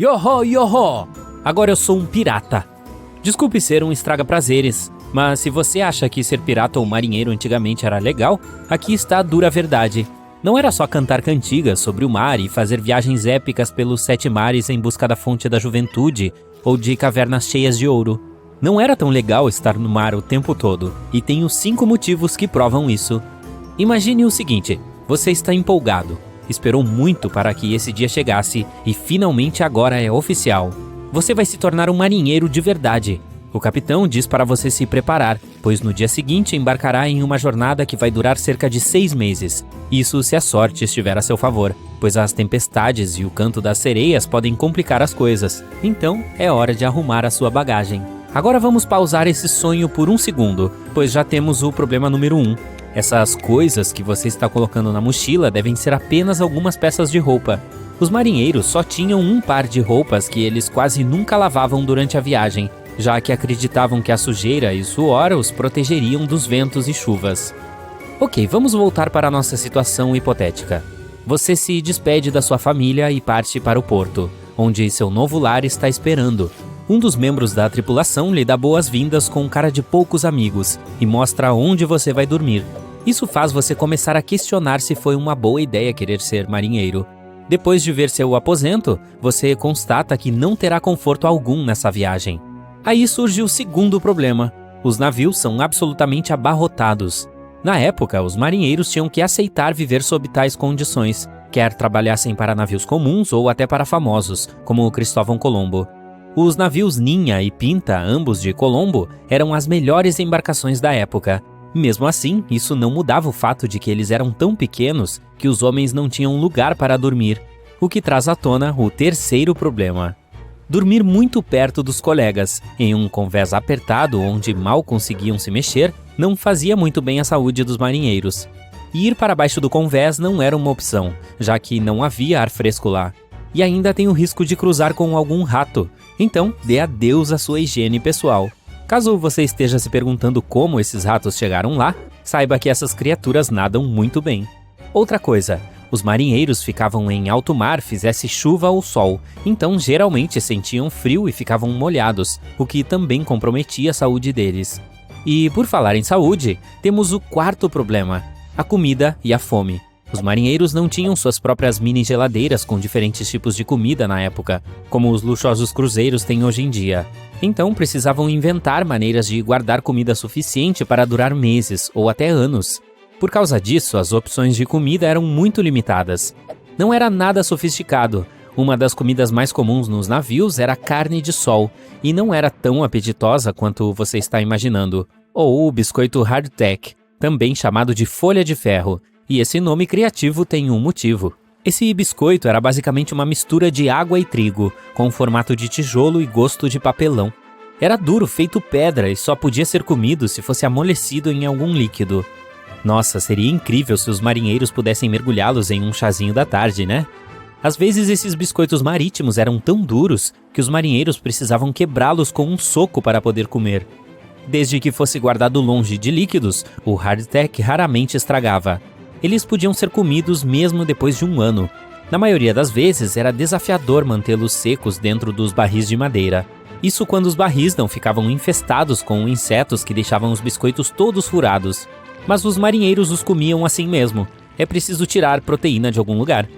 Yoho, yoho! Agora eu sou um pirata. Desculpe ser um estraga-prazeres, mas se você acha que ser pirata ou marinheiro antigamente era legal, aqui está a dura verdade. Não era só cantar cantigas sobre o mar e fazer viagens épicas pelos 7 mares em busca da fonte da juventude ou de cavernas cheias de ouro. Não era tão legal estar no mar o tempo todo, e tenho 5 motivos que provam isso. Imagine o seguinte, você está empolgado, esperou muito para que esse dia chegasse e finalmente agora é oficial. Você vai se tornar um marinheiro de verdade. O capitão diz para você se preparar, pois no dia seguinte embarcará em uma jornada que vai durar cerca de 6 meses. Isso se a sorte estiver a seu favor, pois as tempestades e o canto das sereias podem complicar as coisas. Então é hora de arrumar a sua bagagem. Agora vamos pausar esse sonho por um segundo, pois já temos o problema número 1. Essas coisas que você está colocando na mochila devem ser apenas algumas peças de roupa. Os marinheiros só tinham um par de roupas que eles quase nunca lavavam durante a viagem, já que acreditavam que a sujeira e suor os protegeriam dos ventos e chuvas. Ok, vamos voltar para a nossa situação hipotética. Você se despede da sua família e parte para o porto, onde seu novo lar está esperando. Um dos membros da tripulação lhe dá boas-vindas com cara de poucos amigos e mostra onde você vai dormir. Isso faz você começar a questionar se foi uma boa ideia querer ser marinheiro. Depois de ver seu aposento, você constata que não terá conforto algum nessa viagem. Aí surge o segundo problema. Os navios são absolutamente abarrotados. Na época, os marinheiros tinham que aceitar viver sob tais condições, quer trabalhassem para navios comuns ou até para famosos, como o Cristóvão Colombo. Os navios Ninha e Pinta, ambos de Colombo, eram as melhores embarcações da época. Mesmo assim, isso não mudava o fato de que eles eram tão pequenos que os homens não tinham lugar para dormir, o que traz à tona o terceiro problema. Dormir muito perto dos colegas, em um convés apertado onde mal conseguiam se mexer, não fazia muito bem à saúde dos marinheiros. E ir para baixo do convés não era uma opção, já que não havia ar fresco lá. E ainda tem o risco de cruzar com algum rato, então dê adeus à sua higiene pessoal. Caso você esteja se perguntando como esses ratos chegaram lá, saiba que essas criaturas nadam muito bem. Outra coisa, os marinheiros ficavam em alto mar, fizesse chuva ou sol, então geralmente sentiam frio e ficavam molhados, o que também comprometia a saúde deles. E por falar em saúde, temos o quarto problema, a comida e a fome. Os marinheiros não tinham suas próprias mini geladeiras com diferentes tipos de comida na época, como os luxuosos cruzeiros têm hoje em dia. Então precisavam inventar maneiras de guardar comida suficiente para durar meses ou até anos. Por causa disso, as opções de comida eram muito limitadas. Não era nada sofisticado. Uma das comidas mais comuns nos navios era carne de sol, e não era tão apetitosa quanto você está imaginando. Ou o biscoito hardtack, também chamado de folha de ferro. E esse nome criativo tem um motivo. Esse biscoito era basicamente uma mistura de água e trigo, com formato de tijolo e gosto de papelão. Era duro, feito pedra, e só podia ser comido se fosse amolecido em algum líquido. Nossa, seria incrível se os marinheiros pudessem mergulhá-los em um chazinho da tarde, né? Às vezes esses biscoitos marítimos eram tão duros que os marinheiros precisavam quebrá-los com um soco para poder comer. Desde que fosse guardado longe de líquidos, o hardtack raramente estragava. Eles podiam ser comidos mesmo depois de um ano. Na maioria das vezes, era desafiador mantê-los secos dentro dos barris de madeira. Isso quando os barris não ficavam infestados com insetos que deixavam os biscoitos todos furados. Mas os marinheiros os comiam assim mesmo. É preciso tirar proteína de algum lugar.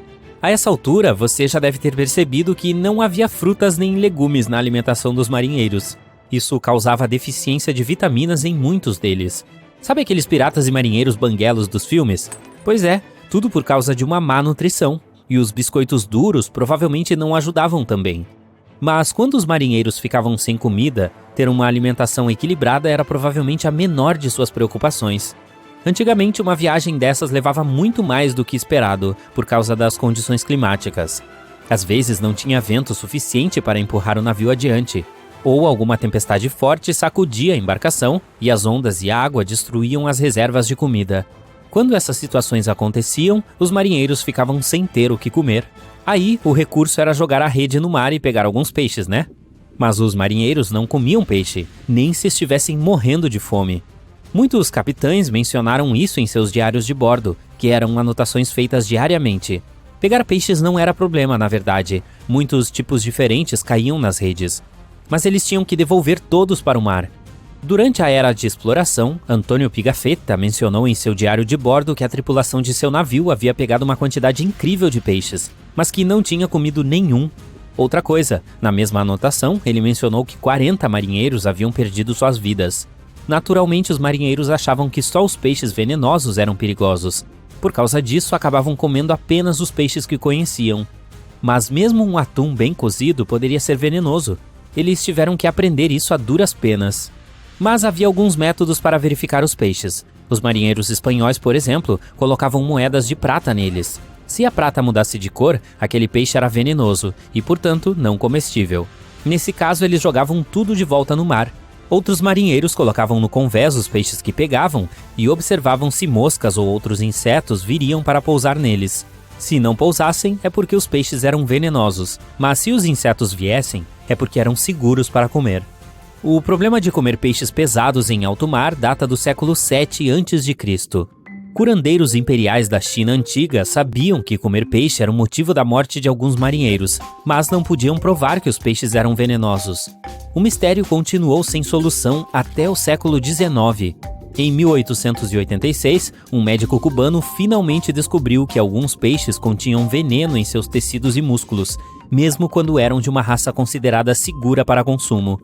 A essa altura, você já deve ter percebido que não havia frutas nem legumes na alimentação dos marinheiros. Isso causava deficiência de vitaminas em muitos deles. Sabe aqueles piratas e marinheiros banguelos dos filmes? Pois é, tudo por causa de uma má nutrição. E os biscoitos duros provavelmente não ajudavam também. Mas quando os marinheiros ficavam sem comida, ter uma alimentação equilibrada era provavelmente a menor de suas preocupações. Antigamente, uma viagem dessas levava muito mais do que esperado, por causa das condições climáticas. Às vezes não tinha vento suficiente para empurrar o navio adiante, ou alguma tempestade forte sacudia a embarcação e as ondas e a água destruíam as reservas de comida. Quando essas situações aconteciam, os marinheiros ficavam sem ter o que comer. Aí, o recurso era jogar a rede no mar e pegar alguns peixes, né? Mas os marinheiros não comiam peixe, nem se estivessem morrendo de fome. Muitos capitães mencionaram isso em seus diários de bordo, que eram anotações feitas diariamente. Pegar peixes não era problema, na verdade. Muitos tipos diferentes caíam nas redes. Mas eles tinham que devolver todos para o mar. Durante a era de exploração, Antônio Pigafetta mencionou em seu diário de bordo que a tripulação de seu navio havia pegado uma quantidade incrível de peixes, mas que não tinha comido nenhum. Outra coisa, na mesma anotação, ele mencionou que 40 marinheiros haviam perdido suas vidas. Naturalmente, os marinheiros achavam que só os peixes venenosos eram perigosos. Por causa disso, acabavam comendo apenas os peixes que conheciam. Mas mesmo um atum bem cozido poderia ser venenoso. Eles tiveram que aprender isso a duras penas. Mas havia alguns métodos para verificar os peixes. Os marinheiros espanhóis, por exemplo, colocavam moedas de prata neles. Se a prata mudasse de cor, aquele peixe era venenoso e, portanto, não comestível. Nesse caso, eles jogavam tudo de volta no mar. Outros marinheiros colocavam no convés os peixes que pegavam e observavam se moscas ou outros insetos viriam para pousar neles. Se não pousassem, é porque os peixes eram venenosos, mas se os insetos viessem, é porque eram seguros para comer. O problema de comer peixes pesados em alto mar data do século VII a.C. Curandeiros imperiais da China antiga sabiam que comer peixe era o motivo da morte de alguns marinheiros, mas não podiam provar que os peixes eram venenosos. O mistério continuou sem solução até o século XIX. Em 1886, um médico cubano finalmente descobriu que alguns peixes continham veneno em seus tecidos e músculos, mesmo quando eram de uma raça considerada segura para consumo.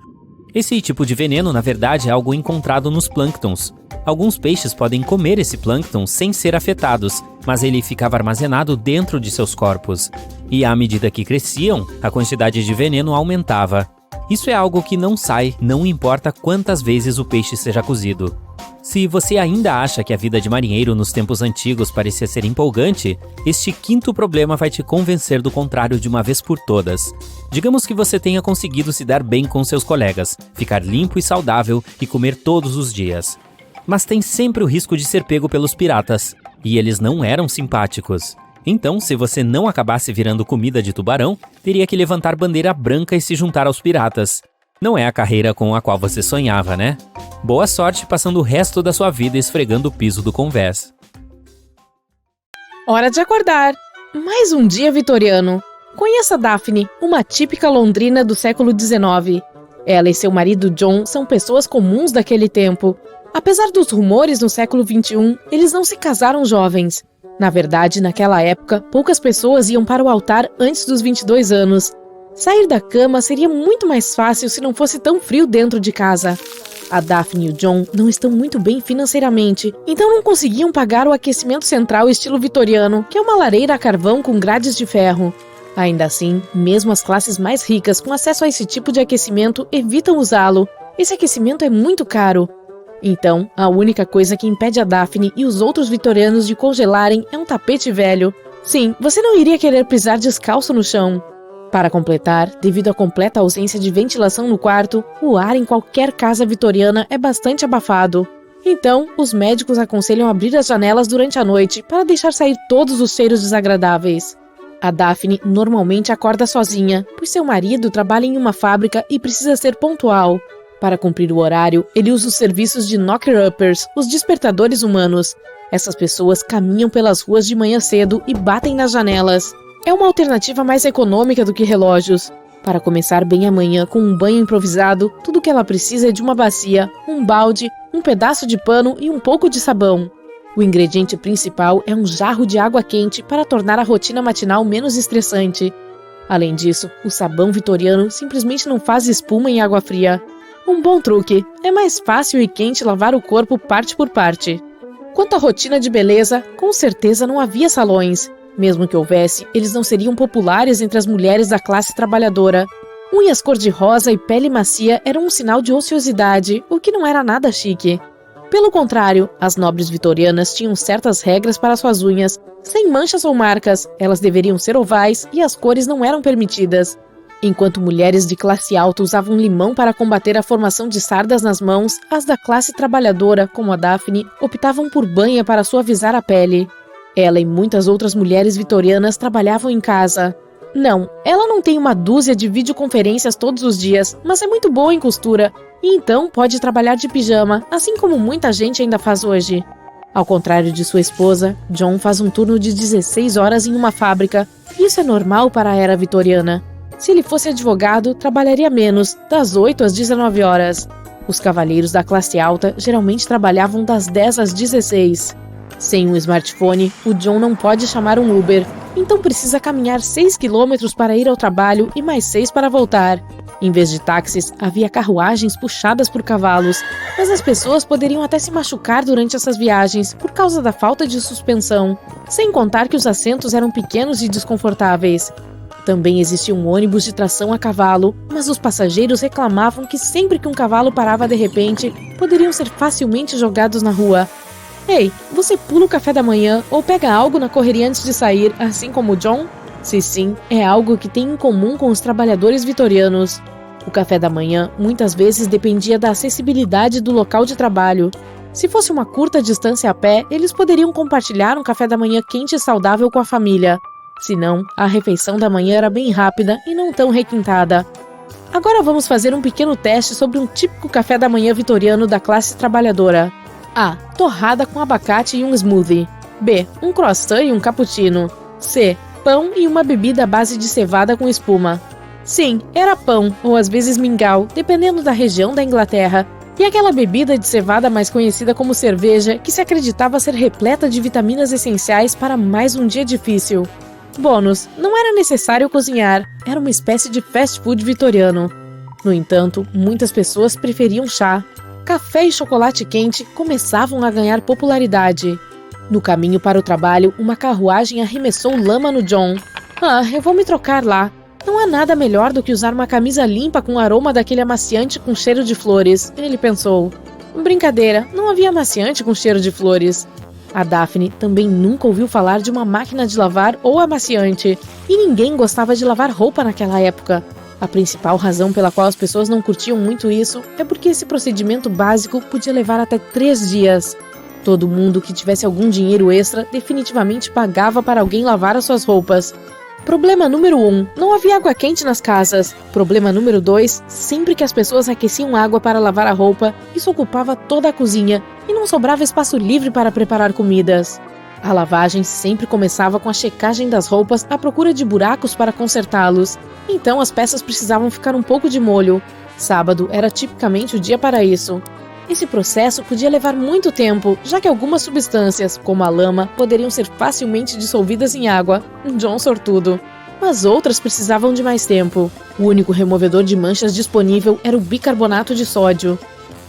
Esse tipo de veneno, na verdade, é algo encontrado nos plânctons. Alguns peixes podem comer esse plâncton sem ser afetados, mas ele ficava armazenado dentro de seus corpos. E à medida que cresciam, a quantidade de veneno aumentava. Isso é algo que não sai, não importa quantas vezes o peixe seja cozido. Se você ainda acha que a vida de marinheiro nos tempos antigos parecia ser empolgante, este quinto problema vai te convencer do contrário de uma vez por todas. Digamos que você tenha conseguido se dar bem com seus colegas, ficar limpo e saudável e comer todos os dias. Mas tem sempre o risco de ser pego pelos piratas, e eles não eram simpáticos. Então, se você não acabasse virando comida de tubarão, teria que levantar bandeira branca e se juntar aos piratas. Não é a carreira com a qual você sonhava, né? Boa sorte passando o resto da sua vida esfregando o piso do convés. Hora de acordar! Mais um dia vitoriano. Conheça Daphne, uma típica londrina do século XIX. Ela e seu marido John são pessoas comuns daquele tempo. Apesar dos rumores no século XXI, eles não se casaram jovens. Na verdade, naquela época, poucas pessoas iam para o altar antes dos 22 anos. Sair da cama seria muito mais fácil se não fosse tão frio dentro de casa. A Daphne e o John não estão muito bem financeiramente, então não conseguiam pagar o aquecimento central estilo vitoriano, que é uma lareira a carvão com grades de ferro. Ainda assim, mesmo as classes mais ricas com acesso a esse tipo de aquecimento evitam usá-lo. Esse aquecimento é muito caro. Então, a única coisa que impede a Daphne e os outros vitorianos de congelarem é um tapete velho. Sim, você não iria querer pisar descalço no chão. Para completar, devido à completa ausência de ventilação no quarto, o ar em qualquer casa vitoriana é bastante abafado. Então, os médicos aconselham abrir as janelas durante a noite para deixar sair todos os cheiros desagradáveis. A Daphne normalmente acorda sozinha, pois seu marido trabalha em uma fábrica e precisa ser pontual. Para cumprir o horário, ele usa os serviços de knocker-uppers, os despertadores humanos. Essas pessoas caminham pelas ruas de manhã cedo e batem nas janelas. É uma alternativa mais econômica do que relógios. Para começar bem amanhã com um banho improvisado, tudo o que ela precisa é de uma bacia, um balde, um pedaço de pano e um pouco de sabão. O ingrediente principal é um jarro de água quente para tornar a rotina matinal menos estressante. Além disso, o sabão vitoriano simplesmente não faz espuma em água fria. Um bom truque, é mais fácil e quente lavar o corpo parte por parte. Quanto à rotina de beleza, com certeza não havia salões. Mesmo que houvesse, eles não seriam populares entre as mulheres da classe trabalhadora. Unhas cor-de-rosa e pele macia eram um sinal de ociosidade, o que não era nada chique. Pelo contrário, as nobres vitorianas tinham certas regras para suas unhas. Sem manchas ou marcas, elas deveriam ser ovais e as cores não eram permitidas. Enquanto mulheres de classe alta usavam limão para combater a formação de sardas nas mãos, as da classe trabalhadora, como a Daphne, optavam por banha para suavizar a pele. Ela e muitas outras mulheres vitorianas trabalhavam em casa. Não, ela não tem uma dúzia de videoconferências todos os dias, mas é muito boa em costura, e então pode trabalhar de pijama, assim como muita gente ainda faz hoje. Ao contrário de sua esposa, John faz um turno de 16 horas em uma fábrica. Isso é normal para a era vitoriana. Se ele fosse advogado, trabalharia menos, das 8 às 19 horas. Os cavalheiros da classe alta geralmente trabalhavam das 10 às 16. Sem um smartphone, o John não pode chamar um Uber, então precisa caminhar 6 quilômetros para ir ao trabalho e mais 6 para voltar. Em vez de táxis, havia carruagens puxadas por cavalos, mas as pessoas poderiam até se machucar durante essas viagens por causa da falta de suspensão, sem contar que os assentos eram pequenos e desconfortáveis. Também existia um ônibus de tração a cavalo, mas os passageiros reclamavam que sempre que um cavalo parava de repente, poderiam ser facilmente jogados na rua. Ei, você pula o café da manhã ou pega algo na correria antes de sair, assim como o John? Se sim, é algo que tem em comum com os trabalhadores vitorianos. O café da manhã muitas vezes dependia da acessibilidade do local de trabalho. Se fosse uma curta distância a pé, eles poderiam compartilhar um café da manhã quente e saudável com a família. Se não, a refeição da manhã era bem rápida e não tão requintada. Agora vamos fazer um pequeno teste sobre um típico café da manhã vitoriano da classe trabalhadora. A. Torrada com abacate e um smoothie. B. Um croissant e um cappuccino. C. Pão e uma bebida à base de cevada com espuma. Sim, era pão, ou às vezes mingau, dependendo da região da Inglaterra, e aquela bebida de cevada mais conhecida como cerveja, que se acreditava ser repleta de vitaminas essenciais para mais um dia difícil. Bônus, não era necessário cozinhar, era uma espécie de fast food vitoriano. No entanto, muitas pessoas preferiam chá. Café e chocolate quente começavam a ganhar popularidade. No caminho para o trabalho, uma carruagem arremessou lama no John. Eu vou me trocar lá. Não há nada melhor do que usar uma camisa limpa com o aroma daquele amaciante com cheiro de flores, ele pensou. Brincadeira, não havia amaciante com cheiro de flores. A Daphne também nunca ouviu falar de uma máquina de lavar ou amaciante, e ninguém gostava de lavar roupa naquela época. A principal razão pela qual as pessoas não curtiam muito isso é porque esse procedimento básico podia levar até 3 dias. Todo mundo que tivesse algum dinheiro extra definitivamente pagava para alguém lavar as suas roupas. Problema número 1. Não havia água quente nas casas. Problema número 2. Sempre que as pessoas aqueciam água para lavar a roupa, isso ocupava toda a cozinha e não sobrava espaço livre para preparar comidas. A lavagem sempre começava com a checagem das roupas à procura de buracos para consertá-los. Então as peças precisavam ficar um pouco de molho. Sábado era tipicamente o dia para isso. Esse processo podia levar muito tempo, já que algumas substâncias, como a lama, poderiam ser facilmente dissolvidas em água. John sortudo. Mas outras precisavam de mais tempo. O único removedor de manchas disponível era o bicarbonato de sódio.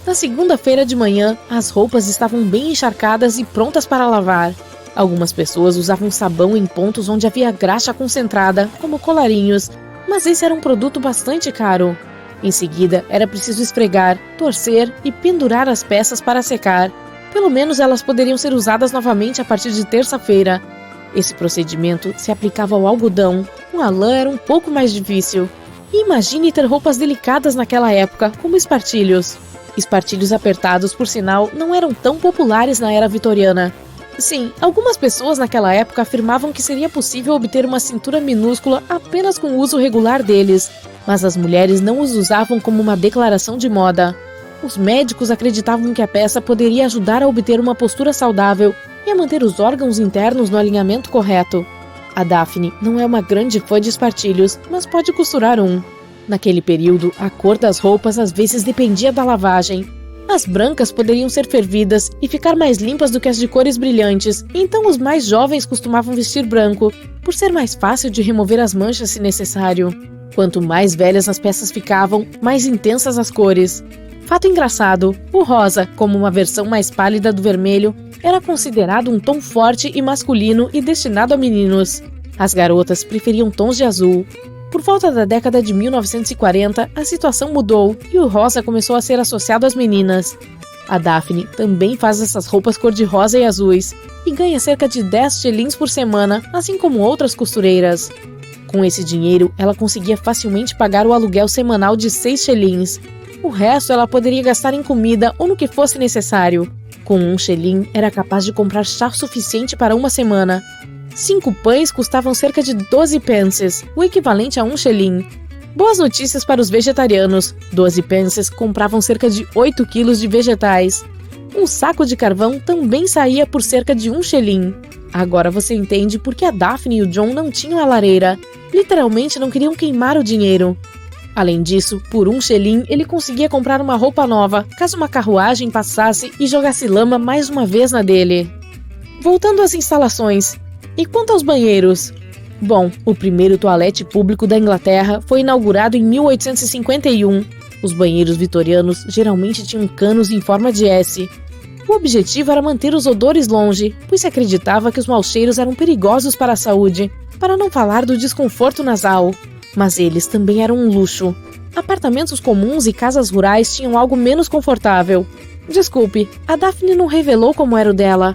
Na segunda-feira de manhã, as roupas estavam bem encharcadas e prontas para lavar. Algumas pessoas usavam sabão em pontos onde havia graxa concentrada, como colarinhos, mas esse era um produto bastante caro. Em seguida, era preciso esfregar, torcer e pendurar as peças para secar. Pelo menos elas poderiam ser usadas novamente a partir de terça-feira. Esse procedimento se aplicava ao algodão. Com a lã era um pouco mais difícil. E imagine ter roupas delicadas naquela época, como espartilhos. Espartilhos apertados, por sinal, não eram tão populares na era vitoriana. Sim, algumas pessoas naquela época afirmavam que seria possível obter uma cintura minúscula apenas com o uso regular deles, mas as mulheres não os usavam como uma declaração de moda. Os médicos acreditavam que a peça poderia ajudar a obter uma postura saudável e a manter os órgãos internos no alinhamento correto. A Daphne não é uma grande fã de espartilhos, mas pode costurar um. Naquele período, a cor das roupas às vezes dependia da lavagem. As brancas poderiam ser fervidas e ficar mais limpas do que as de cores brilhantes, então os mais jovens costumavam vestir branco, por ser mais fácil de remover as manchas se necessário. Quanto mais velhas as peças ficavam, mais intensas as cores. Fato engraçado, o rosa, como uma versão mais pálida do vermelho, era considerado um tom forte e masculino e destinado a meninos. As garotas preferiam tons de azul. Por volta da década de 1940, a situação mudou e o rosa começou a ser associado às meninas. A Daphne também faz essas roupas cor-de-rosa e azuis e ganha cerca de 10 shillings por semana, assim como outras costureiras. Com esse dinheiro, ela conseguia facilmente pagar o aluguel semanal de 6 shillings. O resto ela poderia gastar em comida ou no que fosse necessário. Com 1 shilling, era capaz de comprar chá suficiente para uma semana. 5 pães custavam cerca de 12 pences, o equivalente a 1 shilling. Boas notícias para os vegetarianos. 12 pences compravam cerca de 8 quilos de vegetais. um saco de carvão também saía por cerca de 1 xelim. Agora você entende por que a Daphne e o John não tinham a lareira. Literalmente não queriam queimar o dinheiro. Além disso, por 1 xelim ele conseguia comprar uma roupa nova, caso uma carruagem passasse e jogasse lama mais uma vez na dele. Voltando às instalações. E quanto aos banheiros? Bom, o primeiro toalete público da Inglaterra foi inaugurado em 1851. Os banheiros vitorianos geralmente tinham canos em forma de S. O objetivo era manter os odores longe, pois se acreditava que os maus cheiros eram perigosos para a saúde, para não falar do desconforto nasal. Mas eles também eram um luxo. Apartamentos comuns e casas rurais tinham algo menos confortável. Desculpe, a Daphne não revelou como era o dela.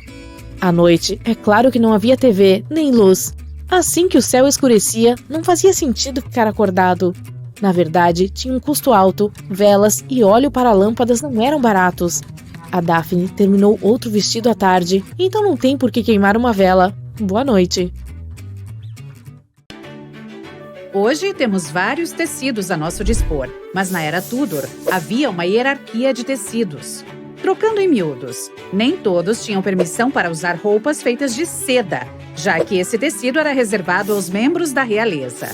À noite, é claro que não havia TV, nem luz. Assim que o céu escurecia, não fazia sentido ficar acordado. Na verdade, tinha um custo alto, velas e óleo para lâmpadas não eram baratos. A Daphne terminou outro vestido à tarde, então não tem por que queimar uma vela. Boa noite. Hoje temos vários tecidos a nosso dispor, mas na era Tudor havia uma hierarquia de tecidos. Trocando em miúdos, nem todos tinham permissão para usar roupas feitas de seda, já que esse tecido era reservado aos membros da realeza.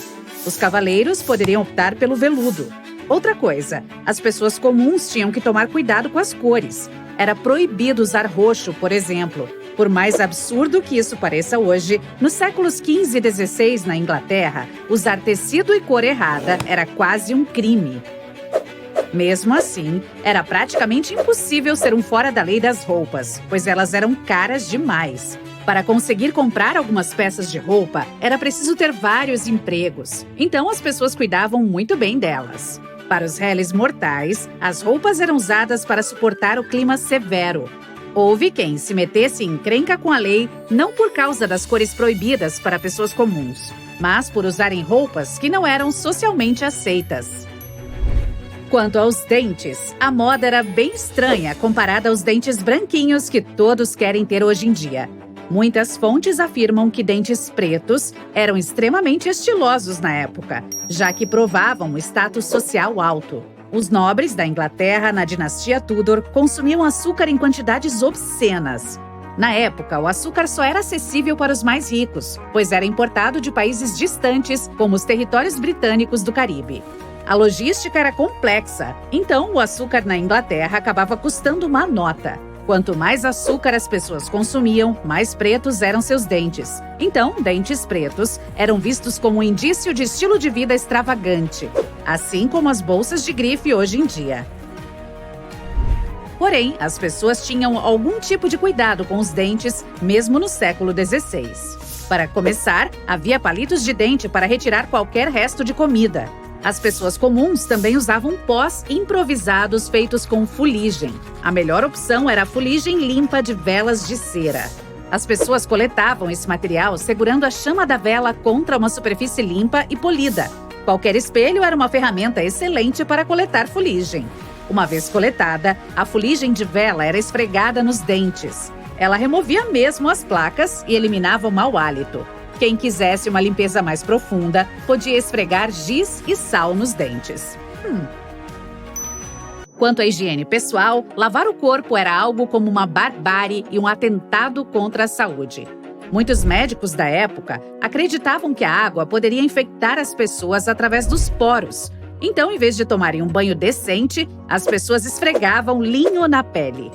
Os cavaleiros poderiam optar pelo veludo. Outra coisa, as pessoas comuns tinham que tomar cuidado com as cores. Era proibido usar roxo, por exemplo. Por mais absurdo que isso pareça hoje, nos séculos XV e XVI na Inglaterra, usar tecido e cor errada era quase um crime. Mesmo assim, era praticamente impossível ser um fora da lei das roupas, pois elas eram caras demais. Para conseguir comprar algumas peças de roupa, era preciso ter vários empregos. Então, as pessoas cuidavam muito bem delas. Para os réis mortais, as roupas eram usadas para suportar o clima severo. Houve quem se metesse em encrenca com a lei, não por causa das cores proibidas para pessoas comuns, mas por usarem roupas que não eram socialmente aceitas. Quanto aos dentes, a moda era bem estranha comparada aos dentes branquinhos que todos querem ter hoje em dia. Muitas fontes afirmam que dentes pretos eram extremamente estilosos na época, já que provavam um status social alto. Os nobres da Inglaterra, na dinastia Tudor, consumiam açúcar em quantidades obscenas. Na época, o açúcar só era acessível para os mais ricos, pois era importado de países distantes, como os territórios britânicos do Caribe. A logística era complexa, então o açúcar na Inglaterra acabava custando uma nota. Quanto mais açúcar as pessoas consumiam, mais pretos eram seus dentes. Então, dentes pretos eram vistos como um indício de estilo de vida extravagante, assim como as bolsas de grife hoje em dia. Porém, as pessoas tinham algum tipo de cuidado com os dentes, mesmo no século XVI. Para começar, havia palitos de dente para retirar qualquer resto de comida. As pessoas comuns também usavam pós improvisados feitos com fuligem. A melhor opção era a fuligem limpa de velas de cera. As pessoas coletavam esse material segurando a chama da vela contra uma superfície limpa e polida. Qualquer espelho era uma ferramenta excelente para coletar fuligem. Uma vez coletada, a fuligem de vela era esfregada nos dentes. Ela removia mesmo as placas e eliminava o mau hálito. Quem quisesse uma limpeza mais profunda, podia esfregar giz e sal nos dentes. Quanto à higiene pessoal, lavar o corpo era algo como uma barbárie e um atentado contra a saúde. Muitos médicos da época acreditavam que a água poderia infectar as pessoas através dos poros. Então, em vez de tomarem um banho decente, as pessoas esfregavam linho na pele.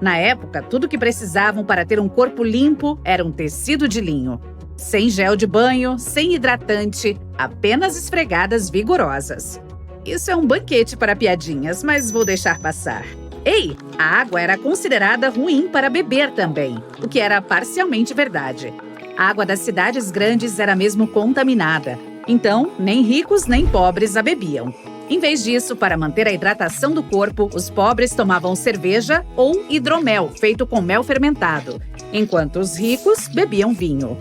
Na época, tudo que precisavam para ter um corpo limpo era um tecido de linho. Sem gel de banho, sem hidratante, apenas esfregadas vigorosas. Isso é um banquete para piadinhas, mas vou deixar passar. Ei, a água era considerada ruim para beber também, o que era parcialmente verdade. A água das cidades grandes era mesmo contaminada, então nem ricos nem pobres a bebiam. Em vez disso, para manter a hidratação do corpo, os pobres tomavam cerveja ou hidromel, feito com mel fermentado, enquanto os ricos bebiam vinho.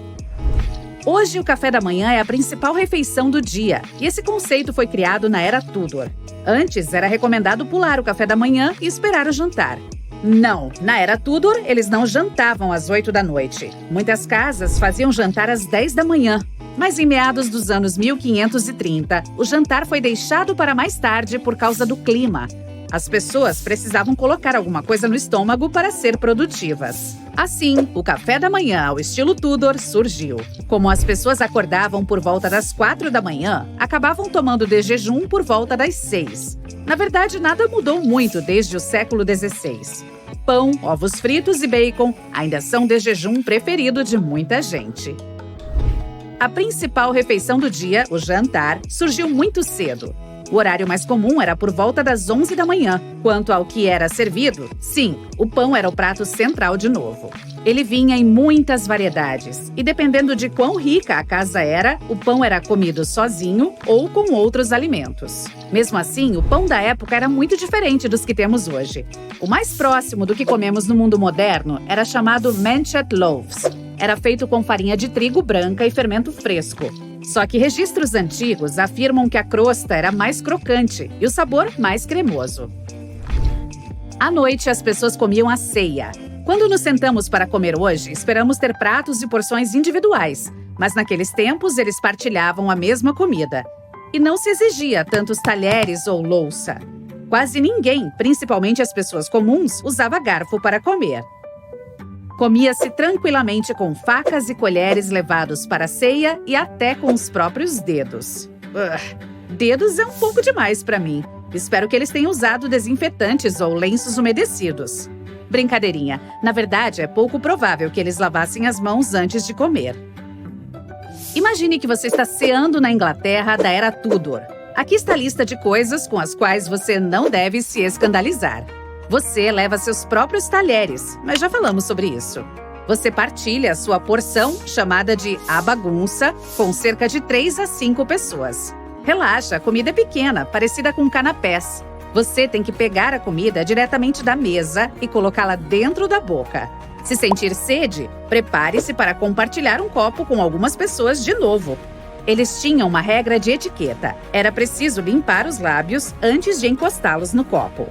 Hoje, o café da manhã é a principal refeição do dia, e esse conceito foi criado na era Tudor. Antes, era recomendado pular o café da manhã e esperar o jantar. Não, na era Tudor, eles não jantavam às 8 da noite. Muitas casas faziam jantar às 10 da manhã. Mas em meados dos anos 1530, o jantar foi deixado para mais tarde por causa do clima. As pessoas precisavam colocar alguma coisa no estômago para ser produtivas. Assim, o café da manhã ao estilo Tudor surgiu. Como as pessoas acordavam por volta das 4 da manhã, acabavam tomando de jejum por volta das 6. Na verdade, nada mudou muito desde o século XVI. Pão, ovos fritos e bacon ainda são de jejum preferido de muita gente. A principal refeição do dia, o jantar, surgiu muito cedo. O horário mais comum era por volta das 11 da manhã. Quanto ao que era servido, sim, o pão era o prato central de novo. Ele vinha em muitas variedades, e dependendo de quão rica a casa era, o pão era comido sozinho ou com outros alimentos. Mesmo assim, o pão da época era muito diferente dos que temos hoje. O mais próximo do que comemos no mundo moderno era chamado manchet loaves. Era feito com farinha de trigo branca e fermento fresco. Só que registros antigos afirmam que a crosta era mais crocante e o sabor mais cremoso. À noite, as pessoas comiam a ceia. Quando nos sentamos para comer hoje, esperamos ter pratos e porções individuais, mas naqueles tempos eles partilhavam a mesma comida. E não se exigia tantos talheres ou louça. Quase ninguém, principalmente as pessoas comuns, usava garfo para comer. Comia-se tranquilamente com facas e colheres levados para a ceia e até com os próprios dedos. Dedos é um pouco demais para mim. Espero que eles tenham usado desinfetantes ou lenços umedecidos. Brincadeirinha. Na verdade, é pouco provável que eles lavassem as mãos antes de comer. Imagine que você está ceando na Inglaterra da Era Tudor. Aqui está a lista de coisas com as quais você não deve se escandalizar. Você leva seus próprios talheres, mas já falamos sobre isso. Você partilha a sua porção, chamada de a bagunça, com cerca de 3 a 5 pessoas. Relaxa, a comida é pequena, parecida com canapés. Você tem que pegar a comida diretamente da mesa e colocá-la dentro da boca. Se sentir sede, prepare-se para compartilhar um copo com algumas pessoas de novo. Eles tinham uma regra de etiqueta. Era preciso limpar os lábios antes de encostá-los no copo.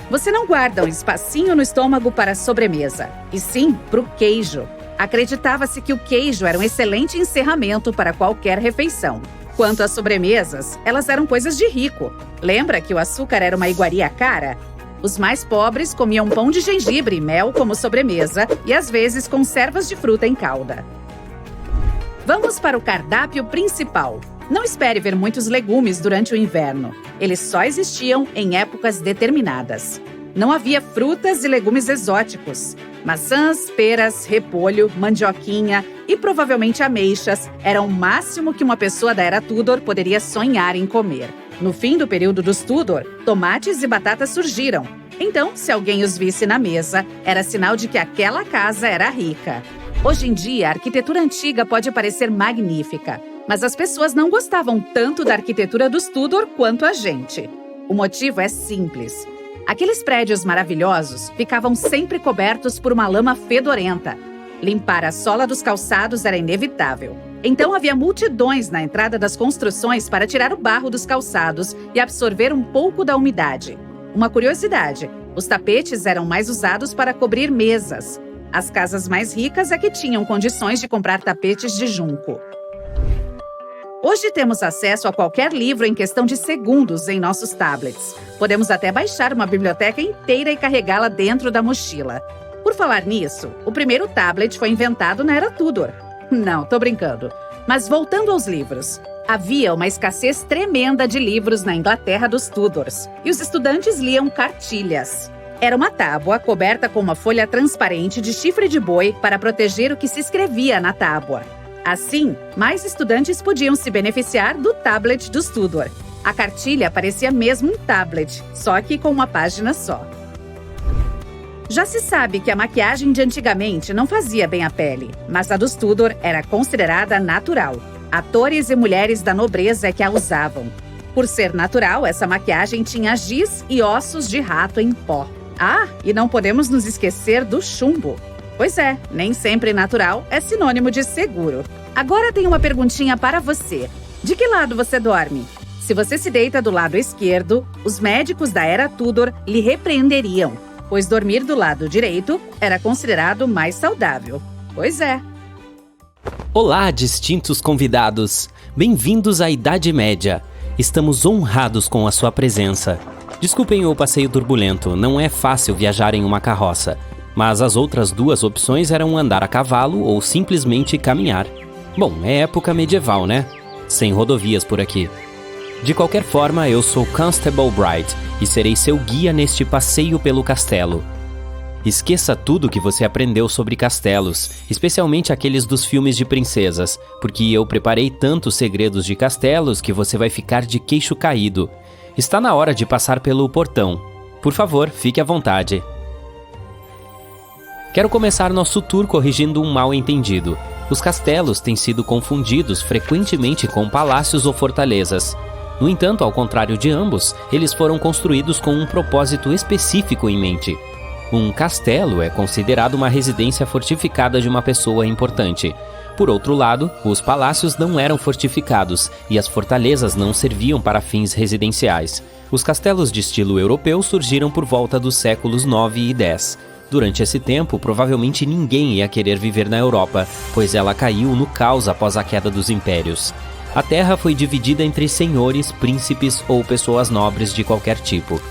Você não guarda um espacinho no estômago para a sobremesa, e sim para o queijo. Acreditava-se que o queijo era um excelente encerramento para qualquer refeição. Quanto às sobremesas, elas eram coisas de rico. Lembra que o açúcar era uma iguaria cara? Os mais pobres comiam pão de gengibre e mel como sobremesa e, às vezes, conservas de fruta em calda. Vamos para o cardápio principal. Não espere ver muitos legumes durante o inverno. Eles só existiam em épocas determinadas. Não havia frutas e legumes exóticos. Maçãs, peras, repolho, mandioquinha e provavelmente ameixas eram o máximo que uma pessoa da Era Tudor poderia sonhar em comer. No fim do período dos Tudor, tomates e batatas surgiram. Então, se alguém os visse na mesa, era sinal de que aquela casa era rica. Hoje em dia, a arquitetura antiga pode parecer magnífica, mas as pessoas não gostavam tanto da arquitetura dos Tudor quanto a gente. O motivo é simples. Aqueles prédios maravilhosos ficavam sempre cobertos por uma lama fedorenta. Limpar a sola dos calçados era inevitável. Então havia multidões na entrada das construções para tirar o barro dos calçados e absorver um pouco da umidade. Uma curiosidade, os tapetes eram mais usados para cobrir mesas. As casas mais ricas é que tinham condições de comprar tapetes de junco. Hoje temos acesso a qualquer livro em questão de segundos em nossos tablets. Podemos até baixar uma biblioteca inteira e carregá-la dentro da mochila. Por falar nisso, o primeiro tablet foi inventado na Era Tudor. Não, tô brincando. Mas voltando aos livros. Havia uma escassez tremenda de livros na Inglaterra dos Tudors, e os estudantes liam cartilhas. Era uma tábua coberta com uma folha transparente de chifre de boi para proteger o que se escrevia na tábua. Assim, mais estudantes podiam se beneficiar do tablet dos Tudor. A cartilha parecia mesmo um tablet, só que com uma página só. Já se sabe que a maquiagem de antigamente não fazia bem à pele, mas a dos Tudor era considerada natural. Atores e mulheres da nobreza é que a usavam. Por ser natural, essa maquiagem tinha giz e ossos de rato em pó. Ah, e não podemos nos esquecer do chumbo. Pois é, nem sempre natural é sinônimo de seguro. Agora tem uma perguntinha para você. De que lado você dorme? Se você se deita do lado esquerdo, os médicos da Era Tudor lhe repreenderiam, pois dormir do lado direito era considerado mais saudável. Pois é. Olá, distintos convidados! Bem-vindos à Idade Média. Estamos honrados com a sua presença. Desculpem o passeio turbulento, não é fácil viajar em uma carroça, mas as outras duas opções eram andar a cavalo ou simplesmente caminhar. Bom, é época medieval, né? Sem rodovias por aqui. De qualquer forma, eu sou Constable Bright e serei seu guia neste passeio pelo castelo. Esqueça tudo que você aprendeu sobre castelos, especialmente aqueles dos filmes de princesas, porque eu preparei tantos segredos de castelos que você vai ficar de queixo caído. Está na hora de passar pelo portão. Por favor, fique à vontade. Quero começar nosso tour corrigindo um mal-entendido. Os castelos têm sido confundidos frequentemente com palácios ou fortalezas. No entanto, ao contrário de ambos, eles foram construídos com um propósito específico em mente. Um castelo é considerado uma residência fortificada de uma pessoa importante. Por outro lado, os palácios não eram fortificados e as fortalezas não serviam para fins residenciais. Os castelos de estilo europeu surgiram por volta dos séculos 9 e 10. Durante esse tempo, provavelmente ninguém ia querer viver na Europa, pois ela caiu no caos após a queda dos impérios. A terra foi dividida entre senhores, príncipes ou pessoas nobres de qualquer tipo.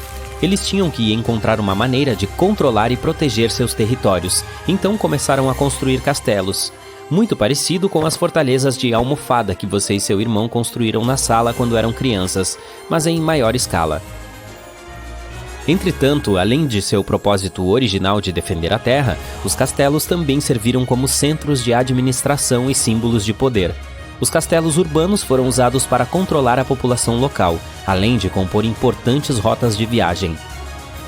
Eles tinham que encontrar uma maneira de controlar e proteger seus territórios, então começaram a construir castelos. Muito parecido com as fortalezas de almofada que você e seu irmão construíram na sala quando eram crianças, mas em maior escala. Entretanto, além de seu propósito original de defender a terra, os castelos também serviram como centros de administração e símbolos de poder. Os castelos urbanos foram usados para controlar a população local, além de compor importantes rotas de viagem.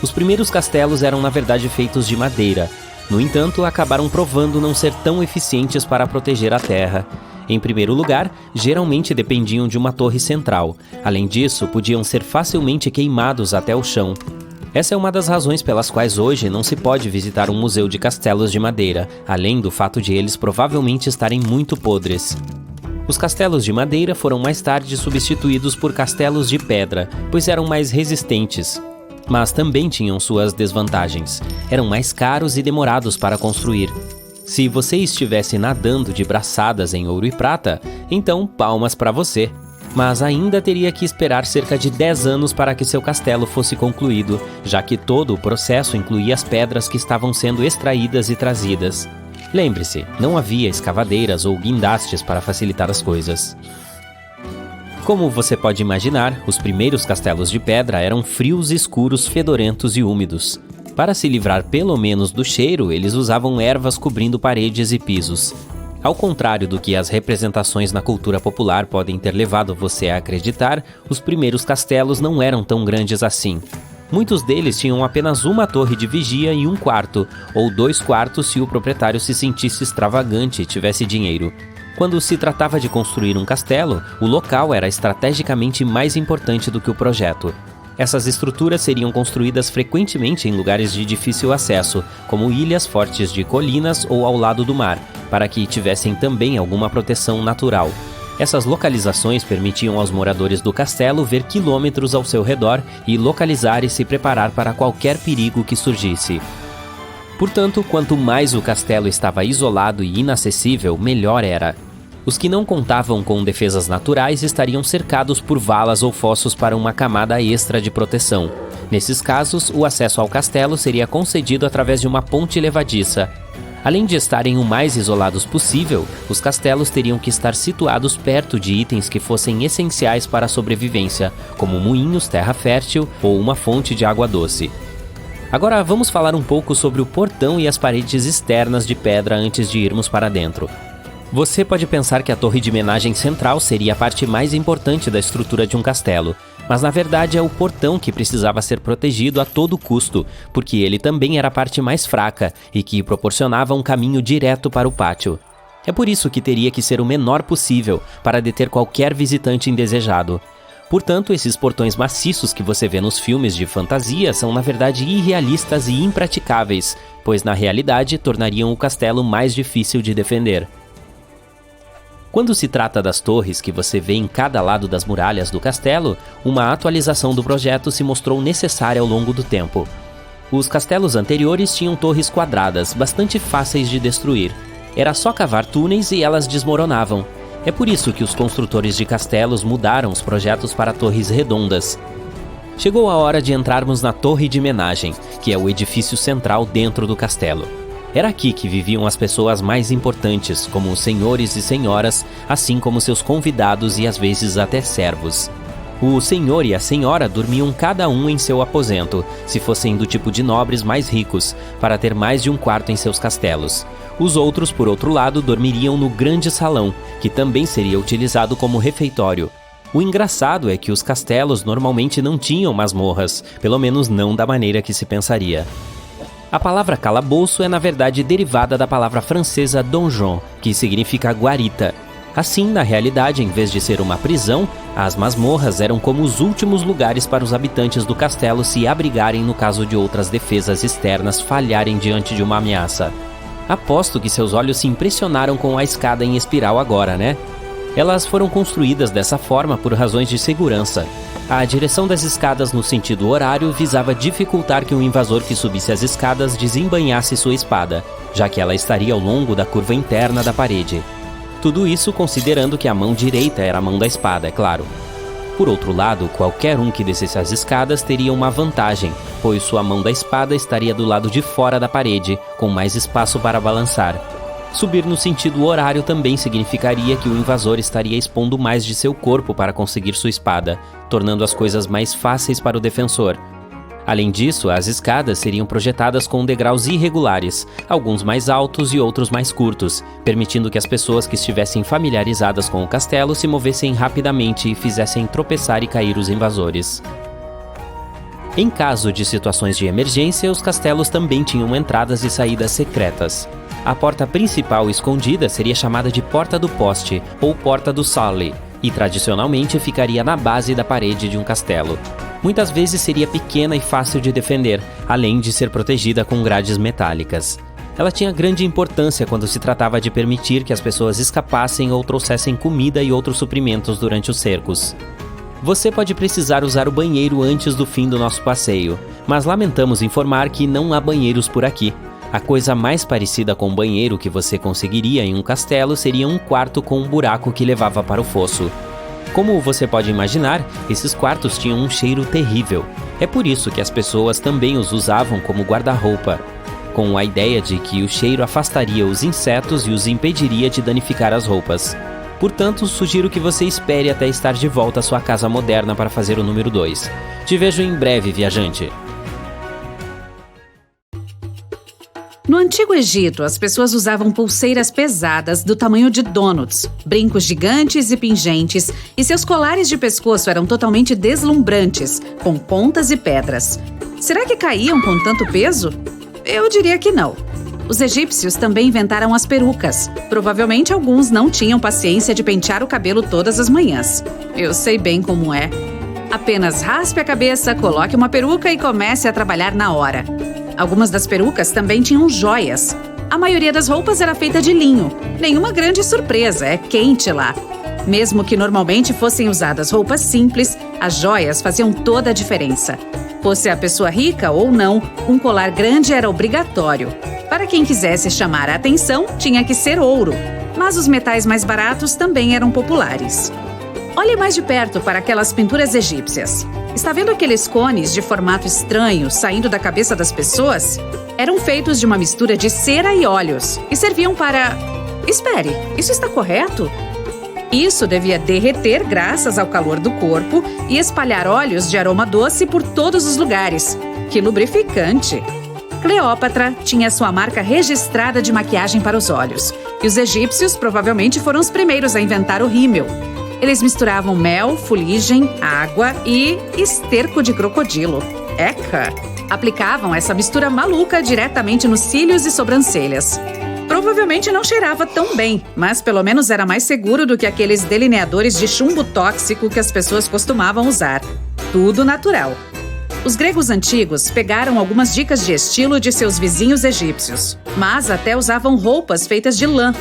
Os primeiros castelos eram na verdade feitos de madeira. No entanto, acabaram provando não ser tão eficientes para proteger a terra. Em primeiro lugar, geralmente dependiam de uma torre central. Além disso, podiam ser facilmente queimados até o chão. Essa é uma das razões pelas quais hoje não se pode visitar um museu de castelos de madeira, além do fato de eles provavelmente estarem muito podres. Os castelos de madeira foram mais tarde substituídos por castelos de pedra, pois eram mais resistentes. Mas também tinham suas desvantagens. Eram mais caros e demorados para construir. Se você estivesse nadando de braçadas em ouro e prata, então palmas para você. Mas ainda teria que esperar cerca de 10 anos para que seu castelo fosse concluído, já que todo o processo incluía as pedras que estavam sendo extraídas e trazidas. Lembre-se, não havia escavadeiras ou guindastes para facilitar as coisas. Como você pode imaginar, os primeiros castelos de pedra eram frios, escuros, fedorentos e úmidos. Para se livrar pelo menos do cheiro, eles usavam ervas cobrindo paredes e pisos. Ao contrário do que as representações na cultura popular podem ter levado você a acreditar, os primeiros castelos não eram tão grandes assim. Muitos deles tinham apenas uma torre de vigia e um quarto, ou 2 quartos se o proprietário se sentisse extravagante e tivesse dinheiro. Quando se tratava de construir um castelo, o local era estrategicamente mais importante do que o projeto. Essas estruturas seriam construídas frequentemente em lugares de difícil acesso, como ilhas fortes de colinas ou ao lado do mar, para que tivessem também alguma proteção natural. Essas localizações permitiam aos moradores do castelo ver quilômetros ao seu redor e localizar e se preparar para qualquer perigo que surgisse. Portanto, quanto mais o castelo estava isolado e inacessível, melhor era. Os que não contavam com defesas naturais estariam cercados por valas ou fossos para uma camada extra de proteção. Nesses casos, o acesso ao castelo seria concedido através de uma ponte levadiça. Além de estarem o mais isolados possível, os castelos teriam que estar situados perto de itens que fossem essenciais para a sobrevivência, como moinhos, terra fértil ou uma fonte de água doce. Agora vamos falar um pouco sobre o portão e as paredes externas de pedra antes de irmos para dentro. Você pode pensar que a torre de homenagem central seria a parte mais importante da estrutura de um castelo, mas na verdade é o portão que precisava ser protegido a todo custo, porque ele também era a parte mais fraca e que proporcionava um caminho direto para o pátio. É por isso que teria que ser o menor possível para deter qualquer visitante indesejado. Portanto, esses portões maciços que você vê nos filmes de fantasia são na verdade irrealistas e impraticáveis, pois na realidade tornariam o castelo mais difícil de defender. Quando se trata das torres que você vê em cada lado das muralhas do castelo, uma atualização do projeto se mostrou necessária ao longo do tempo. Os castelos anteriores tinham torres quadradas, bastante fáceis de destruir. Era só cavar túneis e elas desmoronavam. É por isso que os construtores de castelos mudaram os projetos para torres redondas. Chegou a hora de entrarmos na Torre de Menagem, que é o edifício central dentro do castelo. Era aqui que viviam as pessoas mais importantes, como os senhores e senhoras, assim como seus convidados e às vezes até servos. O senhor e a senhora dormiam cada um em seu aposento, se fossem do tipo de nobres mais ricos, para ter mais de um quarto em seus castelos. Os outros, por outro lado, dormiriam no grande salão, que também seria utilizado como refeitório. O engraçado é que os castelos normalmente não tinham masmorras, pelo menos não da maneira que se pensaria. A palavra calabouço é na verdade derivada da palavra francesa donjon, que significa guarita. Assim, na realidade, em vez de ser uma prisão, as masmorras eram como os últimos lugares para os habitantes do castelo se abrigarem no caso de outras defesas externas falharem diante de uma ameaça. Aposto que seus olhos se impressionaram com a escada em espiral agora, né? Elas foram construídas dessa forma por razões de segurança. A direção das escadas no sentido horário visava dificultar que um invasor que subisse as escadas desembainhasse sua espada, já que ela estaria ao longo da curva interna da parede. Tudo isso considerando que a mão direita era a mão da espada, é claro. Por outro lado, qualquer um que descesse as escadas teria uma vantagem, pois sua mão da espada estaria do lado de fora da parede, com mais espaço para balançar. Subir no sentido horário também significaria que o invasor estaria expondo mais de seu corpo para conseguir sua espada, tornando as coisas mais fáceis para o defensor. Além disso, as escadas seriam projetadas com degraus irregulares, alguns mais altos e outros mais curtos, permitindo que as pessoas que estivessem familiarizadas com o castelo se movessem rapidamente e fizessem tropeçar e cair os invasores. Em caso de situações de emergência, os castelos também tinham entradas e saídas secretas. A porta principal escondida seria chamada de Porta do Poste, ou Porta do Sully, e tradicionalmente ficaria na base da parede de um castelo. Muitas vezes seria pequena e fácil de defender, além de ser protegida com grades metálicas. Ela tinha grande importância quando se tratava de permitir que as pessoas escapassem ou trouxessem comida e outros suprimentos durante os cercos. Você pode precisar usar o banheiro antes do fim do nosso passeio, mas lamentamos informar que não há banheiros por aqui. A coisa mais parecida com um banheiro que você conseguiria em um castelo seria um quarto com um buraco que levava para o fosso. Como você pode imaginar, esses quartos tinham um cheiro terrível. É por isso que as pessoas também os usavam como guarda-roupa, com a ideia de que o cheiro afastaria os insetos e os impediria de danificar as roupas. Portanto, sugiro que você espere até estar de volta à sua casa moderna para fazer o número 2. Te vejo em breve, viajante. No Antigo Egito, as pessoas usavam pulseiras pesadas do tamanho de donuts, brincos gigantes e pingentes, e seus colares de pescoço eram totalmente deslumbrantes, com pontas e pedras. Será que caíam com tanto peso? Eu diria que não. Os egípcios também inventaram as perucas. Provavelmente alguns não tinham paciência de pentear o cabelo todas as manhãs. Eu sei bem como é. Apenas raspe a cabeça, coloque uma peruca e comece a trabalhar na hora. Algumas das perucas também tinham joias. A maioria das roupas era feita de linho. Nenhuma grande surpresa, é quente lá. Mesmo que normalmente fossem usadas roupas simples, as joias faziam toda a diferença. Fosse a pessoa rica ou não, um colar grande era obrigatório. Para quem quisesse chamar a atenção, tinha que ser ouro. Mas os metais mais baratos também eram populares. Olhe mais de perto para aquelas pinturas egípcias. Está vendo aqueles cones de formato estranho saindo da cabeça das pessoas? Eram feitos de uma mistura de cera e óleos e serviam para... Espere, isso está correto? Isso devia derreter graças ao calor do corpo e espalhar óleos de aroma doce por todos os lugares. Que lubrificante! Cleópatra tinha sua marca registrada de maquiagem para os olhos. E os egípcios provavelmente foram os primeiros a inventar o rímel. Eles misturavam mel, fuligem, água e esterco de crocodilo. Eca! Aplicavam essa mistura maluca diretamente nos cílios e sobrancelhas. Provavelmente não cheirava tão bem, mas pelo menos era mais seguro do que aqueles delineadores de chumbo tóxico que as pessoas costumavam usar. Tudo natural. Os gregos antigos pegaram algumas dicas de estilo de seus vizinhos egípcios, mas até usavam roupas feitas de lã.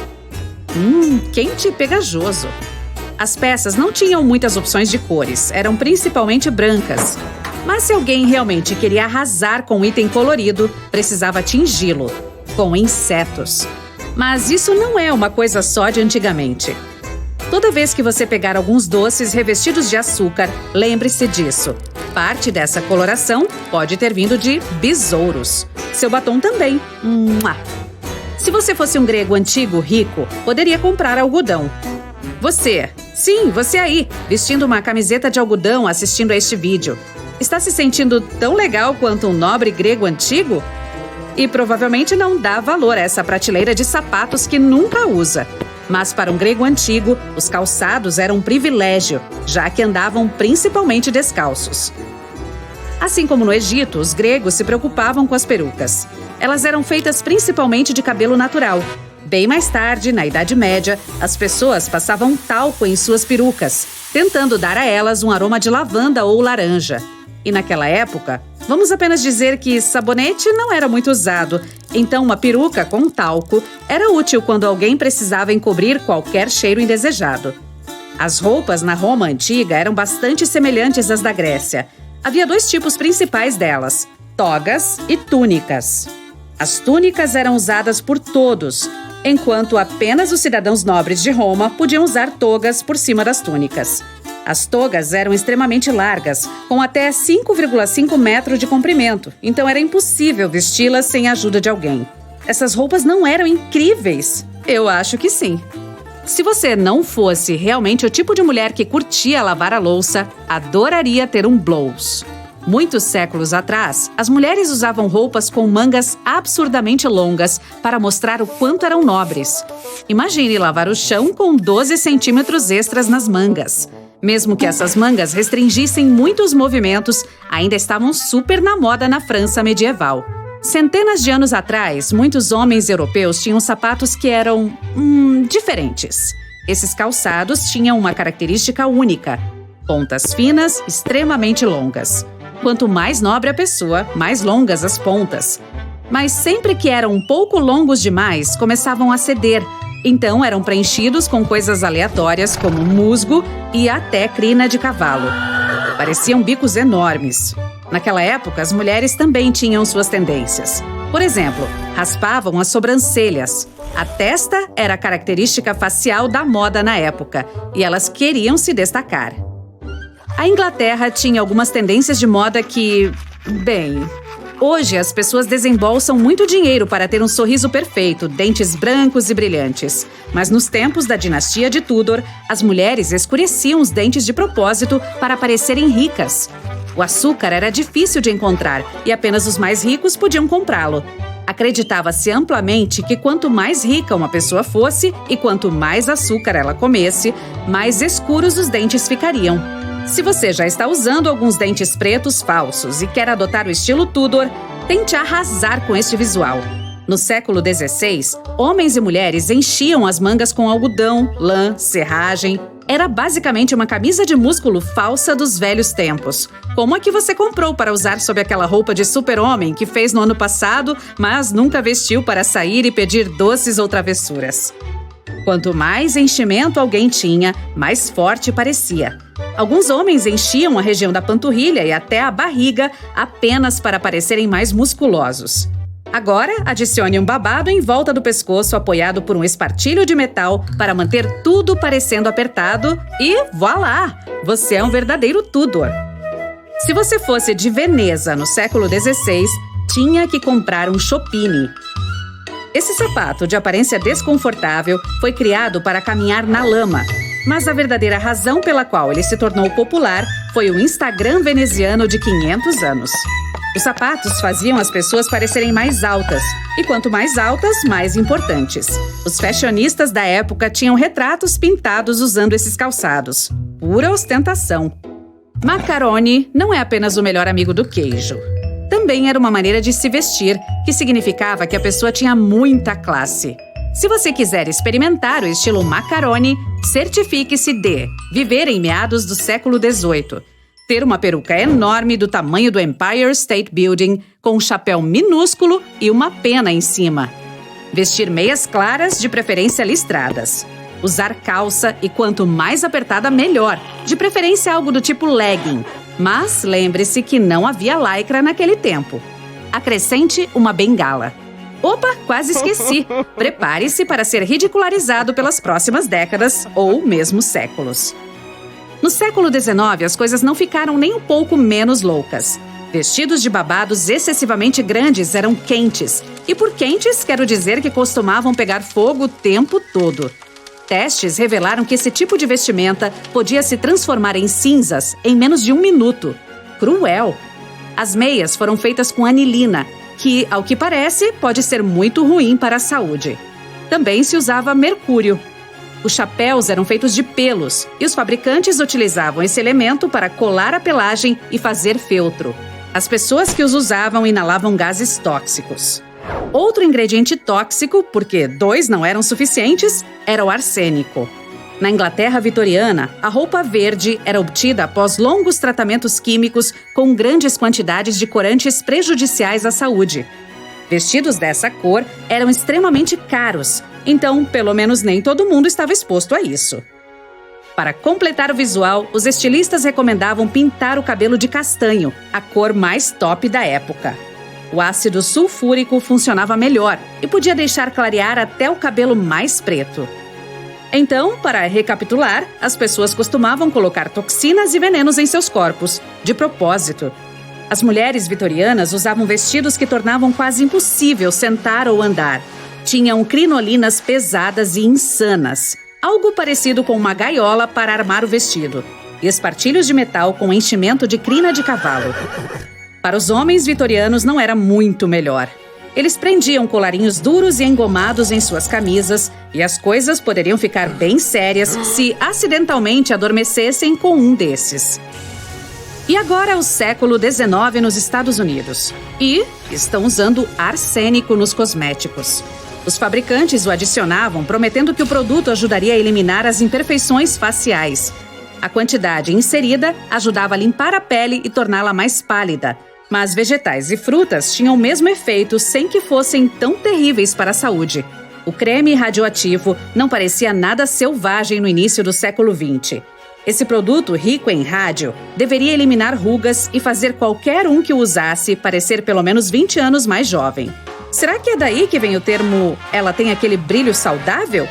Quente e pegajoso. As peças não tinham muitas opções de cores, eram principalmente brancas. Mas se alguém realmente queria arrasar com um item colorido, precisava tingi-lo, com insetos. Mas isso não é uma coisa só de antigamente. Toda vez que você pegar alguns doces revestidos de açúcar, lembre-se disso. Parte dessa coloração pode ter vindo de besouros. Seu batom também. Mua! Se você fosse um grego antigo rico, poderia comprar algodão. Você, sim, você aí, vestindo uma camiseta de algodão assistindo a este vídeo. Está se sentindo tão legal quanto um nobre grego antigo? E provavelmente não dá valor a essa prateleira de sapatos que nunca usa. Mas para um grego antigo, os calçados eram um privilégio, já que andavam principalmente descalços. Assim como no Egito, os gregos se preocupavam com as perucas. Elas eram feitas principalmente de cabelo natural. Bem mais tarde, na Idade Média, as pessoas passavam talco em suas perucas, tentando dar a elas um aroma de lavanda ou laranja. E naquela época, vamos apenas dizer que sabonete não era muito usado, então uma peruca com talco era útil quando alguém precisava encobrir qualquer cheiro indesejado. As roupas na Roma antiga eram bastante semelhantes às da Grécia. Havia 2 tipos principais delas, togas e túnicas. As túnicas eram usadas por todos, enquanto apenas os cidadãos nobres de Roma podiam usar togas por cima das túnicas. As togas eram extremamente largas, com até 5,5 metros de comprimento, então era impossível vesti-las sem a ajuda de alguém. Essas roupas não eram incríveis? Eu acho que sim. Se você não fosse realmente o tipo de mulher que curtia lavar a louça, adoraria ter um blouse. Muitos séculos atrás, as mulheres usavam roupas com mangas absurdamente longas para mostrar o quanto eram nobres. Imagine lavar o chão com 12 centímetros extras nas mangas. Mesmo que essas mangas restringissem muitos movimentos, ainda estavam super na moda na França medieval. Centenas de anos atrás, muitos homens europeus tinham sapatos que eram, diferentes. Esses calçados tinham uma característica única: pontas finas, extremamente longas. Quanto mais nobre a pessoa, mais longas as pontas. Mas sempre que eram um pouco longos demais, começavam a ceder. Então eram preenchidos com coisas aleatórias como musgo e até crina de cavalo. Pareciam bicos enormes. Naquela época, as mulheres também tinham suas tendências. Por exemplo, raspavam as sobrancelhas. A testa era a característica facial da moda na época, e elas queriam se destacar. A Inglaterra tinha algumas tendências de moda que, hoje as pessoas desembolsam muito dinheiro para ter um sorriso perfeito, dentes brancos e brilhantes. Mas nos tempos da dinastia de Tudor, as mulheres escureciam os dentes de propósito para parecerem ricas. O açúcar era difícil de encontrar e apenas os mais ricos podiam comprá-lo. Acreditava-se amplamente que quanto mais rica uma pessoa fosse e quanto mais açúcar ela comesse, mais escuros os dentes ficariam. Se você já está usando alguns dentes pretos falsos e quer adotar o estilo Tudor, tente arrasar com este visual. No século XVI, homens e mulheres enchiam as mangas com algodão, lã, serragem. Era basicamente uma camisa de músculo falsa dos velhos tempos, como a que você comprou para usar sob aquela roupa de super-homem que fez no ano passado, mas nunca vestiu para sair e pedir doces ou travessuras. Quanto mais enchimento alguém tinha, mais forte parecia. Alguns homens enchiam a região da panturrilha e até a barriga apenas para parecerem mais musculosos. Agora, adicione um babado em volta do pescoço apoiado por um espartilho de metal para manter tudo parecendo apertado e voilá! Você é um verdadeiro Tudor. Se você fosse de Veneza no século XVI, tinha que comprar um chopini. Esse sapato de aparência desconfortável foi criado para caminhar na lama. Mas a verdadeira razão pela qual ele se tornou popular foi o Instagram veneziano de 500 anos. Os sapatos faziam as pessoas parecerem mais altas, e quanto mais altas, mais importantes. Os fashionistas da época tinham retratos pintados usando esses calçados. Pura ostentação. Macaroni não é apenas o melhor amigo do queijo. Também era uma maneira de se vestir, que significava que a pessoa tinha muita classe. Se você quiser experimentar o estilo macaroni, certifique-se de viver em meados do século XVIII, ter uma peruca enorme do tamanho do Empire State Building, com um chapéu minúsculo e uma pena em cima, vestir meias claras, de preferência listradas, usar calça e quanto mais apertada, melhor, de preferência algo do tipo legging, mas lembre-se que não havia lycra naquele tempo. Acrescente uma bengala. Opa, quase esqueci! Prepare-se para ser ridicularizado pelas próximas décadas ou mesmo séculos. No século XIX, as coisas não ficaram nem um pouco menos loucas. Vestidos de babados excessivamente grandes eram quentes. E por quentes, quero dizer que costumavam pegar fogo o tempo todo. Testes revelaram que esse tipo de vestimenta podia se transformar em cinzas em menos de 1 minuto. Cruel! As meias foram feitas com anilina, que, ao que parece, pode ser muito ruim para a saúde. Também se usava mercúrio. Os chapéus eram feitos de pelos e os fabricantes utilizavam esse elemento para colar a pelagem e fazer feltro. As pessoas que os usavam inalavam gases tóxicos. Outro ingrediente tóxico, porque 2 não eram suficientes, era o arsênico. Na Inglaterra vitoriana, a roupa verde era obtida após longos tratamentos químicos com grandes quantidades de corantes prejudiciais à saúde. Vestidos dessa cor eram extremamente caros, então, pelo menos nem todo mundo estava exposto a isso. Para completar o visual, os estilistas recomendavam pintar o cabelo de castanho, a cor mais top da época. O ácido sulfúrico funcionava melhor e podia deixar clarear até o cabelo mais preto. Então, para recapitular, as pessoas costumavam colocar toxinas e venenos em seus corpos, de propósito. As mulheres vitorianas usavam vestidos que tornavam quase impossível sentar ou andar. Tinham crinolinas pesadas e insanas, algo parecido com uma gaiola para armar o vestido, e espartilhos de metal com enchimento de crina de cavalo. Para os homens vitorianos não era muito melhor. Eles prendiam colarinhos duros e engomados em suas camisas, e as coisas poderiam ficar bem sérias se acidentalmente adormecessem com um desses. E agora o século XIX nos Estados Unidos. E estão usando arsênico nos cosméticos. Os fabricantes o adicionavam, prometendo que o produto ajudaria a eliminar as imperfeições faciais. A quantidade inserida ajudava a limpar a pele e torná-la mais pálida. Mas vegetais e frutas tinham o mesmo efeito sem que fossem tão terríveis para a saúde. O creme radioativo não parecia nada selvagem no início do século XX. Esse produto rico em rádio deveria eliminar rugas e fazer qualquer um que o usasse parecer pelo menos 20 anos mais jovem. Será que é daí que vem o termo "ela tem aquele brilho saudável"?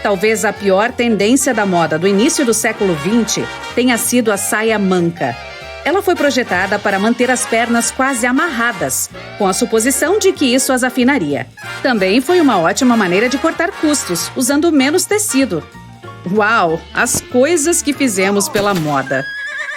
Talvez a pior tendência da moda do início do século XX tenha sido a saia manca. Ela foi projetada para manter as pernas quase amarradas, com a suposição de que isso as afinaria. Também foi uma ótima maneira de cortar custos, usando menos tecido. Uau! As coisas que fizemos pela moda!